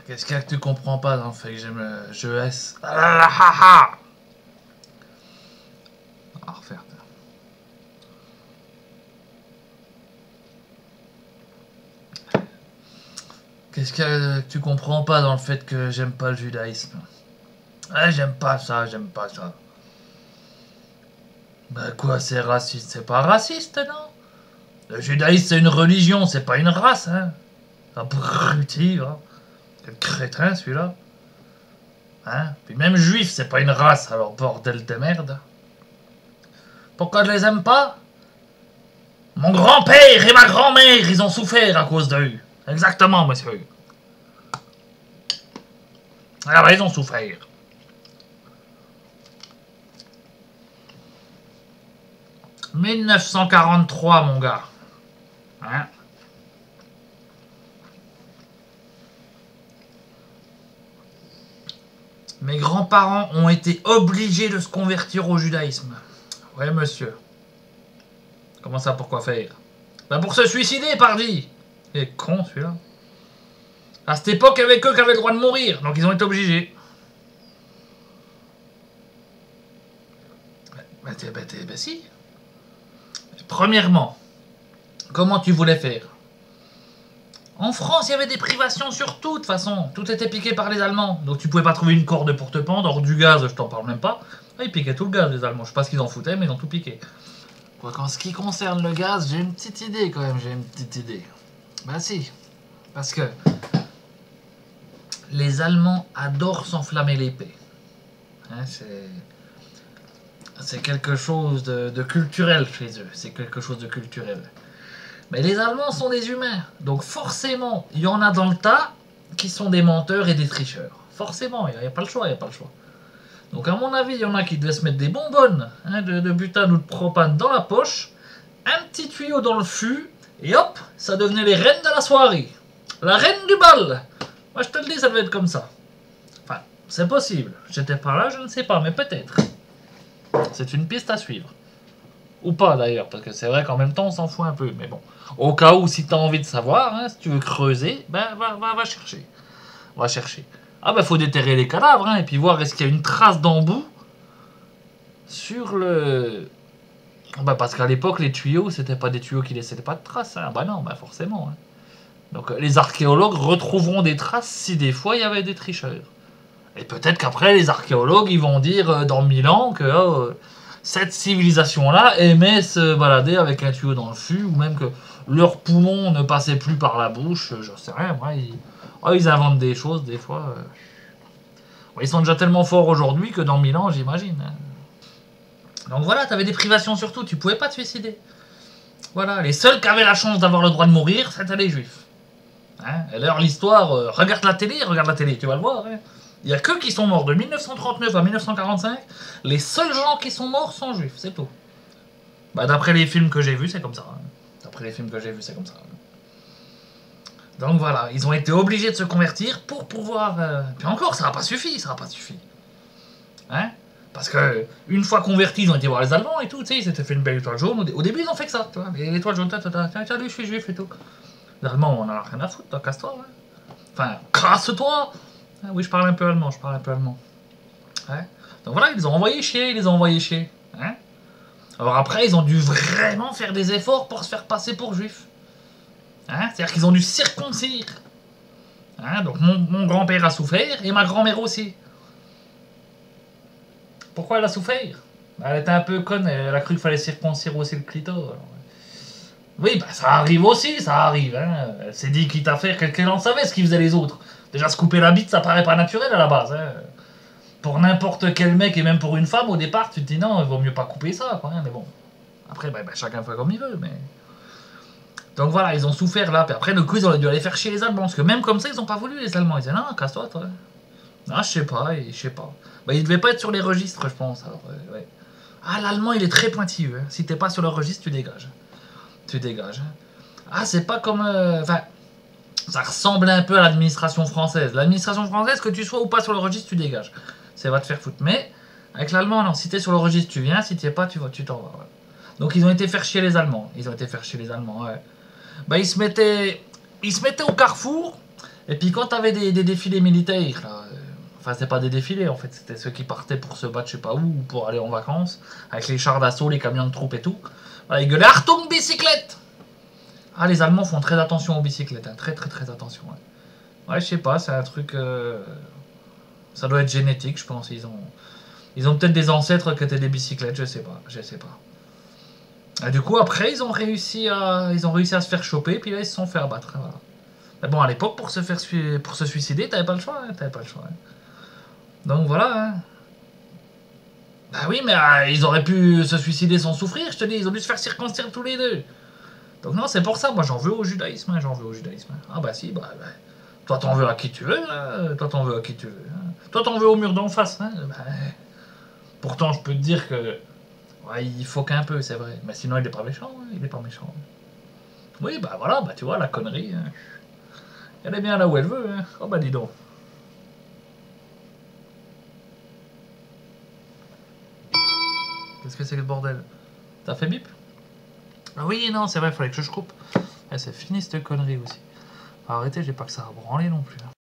Qu'est-ce qu'il y a que tu comprends pas dans le fait que j'aime le jeu S? Ah là là, ha, ha. On va refaire. Qu'est-ce qu'il y a que tu comprends pas dans le fait que j'aime pas le judaïsme? Ah, j'aime pas ça, j'aime pas ça. Bah quoi, c'est raciste? C'est pas raciste, non? Le judaïsme, c'est une religion, c'est pas une race, hein? Abruti, hein? Quel crétin, celui-là. Hein? Puis même juif, c'est pas une race, alors bordel de merde. Pourquoi je les aime pas? Mon grand-père et ma grand-mère, ils ont souffert à cause d'eux. Exactement, monsieur. Ah bah, ils ont souffert. « 1943, mon gars. Hein? Mes grands-parents ont été obligés de se convertir au judaïsme. Ouais, monsieur. Comment ça, pourquoi faire? Bah pour se suicider, pardi. Il est con, celui-là. À cette époque, il y avait qu'eux qui avaient le droit de mourir, donc ils ont été obligés. Bah si. Premièrement, comment tu voulais faire? En France, il y avait des privations sur tout, de toute façon. Tout était piqué par les Allemands. Donc tu pouvais pas trouver une corde pour te pendre. Or du gaz, je t'en parle même pas. Ah, ils piquaient tout le gaz, les Allemands. Je sais pas ce qu'ils en foutaient, mais ils ont tout piqué. En ce qui concerne le gaz, j'ai une petite idée quand même. J'ai une petite idée. Bah si. Parce que les Allemands adorent s'enflammer l'épée. Hein, c'est quelque chose de culturel chez eux. C'est quelque chose de culturel. Mais les Allemands sont des humains. Donc forcément, il y en a dans le tas qui sont des menteurs et des tricheurs. Forcément, il n'y a pas le choix, il n'y a pas le choix. Donc à mon avis, il y en a qui devaient se mettre des bonbonnes hein, de butane ou de propane dans la poche, un petit tuyau dans le fût, et hop, ça devenait les reines de la soirée. La reine du bal. Moi je te le dis, ça devait être comme ça. Enfin, c'est possible. J'étais pas là, je ne sais pas, mais peut-être. C'est une piste à suivre. Ou pas d'ailleurs, parce que c'est vrai qu'en même temps on s'en fout un peu, mais bon. Au cas où, si tu as envie de savoir, hein, si tu veux creuser, ben va chercher. Va chercher. Ah ben faut déterrer les cadavres, hein, et puis voir est-ce qu'il y a une trace d'embout sur le... Ben parce qu'à l'époque, les tuyaux, c'était pas des tuyaux qui laissaient pas de traces, hein. Bah non, ben forcément. Hein. Donc les archéologues retrouveront des traces si des fois il y avait des tricheurs. Et peut-être qu'après, les archéologues, ils vont dire dans 1000 ans que... cette civilisation-là aimait se balader avec un tuyau dans le fût, ou même que leurs poumons ne passaient plus par la bouche, j'en sais rien, moi, ils inventent des choses, des fois. Ils sont déjà tellement forts aujourd'hui que dans 1000 ans, j'imagine. Hein. Donc voilà, t'avais des privations sur tout, tu pouvais pas te suicider. Voilà, les seuls qui avaient la chance d'avoir le droit de mourir, c'était les juifs. Hein. Et d'ailleurs, l'histoire, regarde la télé, tu vas le voir. Hein. Il n'y a que qui sont morts de 1939 à 1945. Les seuls gens qui sont morts sont juifs, c'est tout. Bah, d'après les films que j'ai vus, c'est comme ça. Hein. D'après les films que j'ai vus, c'est comme ça. Donc voilà, ils ont été obligés de se convertir pour pouvoir... Puis encore, ça n'a pas suffi, ça n'a pas suffi. Hein? Parce que une fois convertis, ils ont été voir les Allemands et tout, tu sais, ils s'étaient fait une belle étoile jaune. Au début, ils ont fait que ça, tu vois. L'étoile jaune, tiens, lui, je suis juif et tout. Les Allemands, on en a rien à foutre, toi, casse-toi. Hein. Enfin, casse-toi. Ah oui, je parle un peu allemand, Hein? Donc voilà, ils les ont envoyés chier, Hein? Alors après, ils ont dû vraiment faire des efforts pour se faire passer pour juifs. Hein? C'est-à-dire qu'ils ont dû circoncire. Hein? Donc mon grand-père a souffert et ma grand-mère aussi. Pourquoi elle a souffert? Elle était un peu conne, elle a cru qu'il fallait circoncire aussi le clito. Alors... Oui, bah ça arrive aussi, ça arrive. Hein? Elle s'est dit quitte à faire, quelqu'un en savait ce qu'ils faisaient les autres. Déjà, se couper la bite, ça paraît pas naturel à la base. Hein. Pour n'importe quel mec et même pour une femme, au départ, tu te dis non, il vaut mieux pas couper ça. Quoi, hein, mais bon. Après, chacun fait comme il veut. Mais... Donc voilà, ils ont souffert là. Puis après, le coup, ils ont dû aller faire chier les Allemands. Parce que même comme ça, ils ont pas voulu, les Allemands. Ils disaient non, casse-toi, toi. Ah, je sais pas. Bah, ils devaient pas être sur les registres, je pense. Alors, ouais. Ah, l'allemand, il est très pointilleux. Hein. Si t'es pas sur le registre, tu dégages. Hein. Ah, c'est pas comme... Enfin... Ça ressemble un peu à l'administration française. L'administration française, que tu sois ou pas sur le registre, tu dégages. Ça va te faire foutre. Mais avec l'allemand, non. Si t'es sur le registre, tu viens. Si t'y es pas, tu t'en vas. Ouais. Donc ils ont été faire chier les Allemands. Ouais. Bah ils se mettaient au carrefour. Et puis quand t'avais des défilés militaires, là, enfin c'est pas des défilés en fait, c'était ceux qui partaient pour se battre je sais pas où, ou pour aller en vacances, avec les chars d'assaut, les camions de troupes et tout, voilà, ils gueulaient Achtung bicyclette. Ah les Allemands font très attention aux bicyclettes, hein, très très très attention. Ouais, je sais pas, c'est un truc... ça doit être génétique je pense, ils ont peut-être des ancêtres qui étaient des bicyclettes, je sais pas, je sais pas. Et du coup après ils ont réussi à se faire choper, puis là ils se sont fait abattre, voilà. Mais bon, à l'époque, pour se suicider, t'avais pas le choix. Hein, t'avais pas le choix. Hein. Donc voilà. Hein. Bah oui, mais ils auraient pu se suicider sans souffrir, je te dis. Ils ont dû se faire circoncire tous les deux. Donc non, c'est pour ça. Moi, j'en veux au judaïsme. Hein, j'en veux au judaïsme. Hein. Ah bah si, bah. Toi, t'en veux à qui tu veux. Hein. Toi, t'en veux à qui tu veux. Hein. Toi, t'en veux au mur d'en face. Hein. Bah, pourtant, je peux te dire que... Ouais, il faut qu'un peu, c'est vrai. Mais sinon, il est pas méchant. Hein. Il est pas méchant. Oui, bah voilà, bah tu vois, la connerie... Hein. Elle est bien là où elle veut. Hein. Oh bah dis donc. Qu'est-ce que c'est que le bordel? T'as fait bip? Ah oui, non, c'est vrai, il fallait que je coupe. Eh, c'est fini cette connerie aussi. Arrêtez, j'ai pas que ça à branler non plus.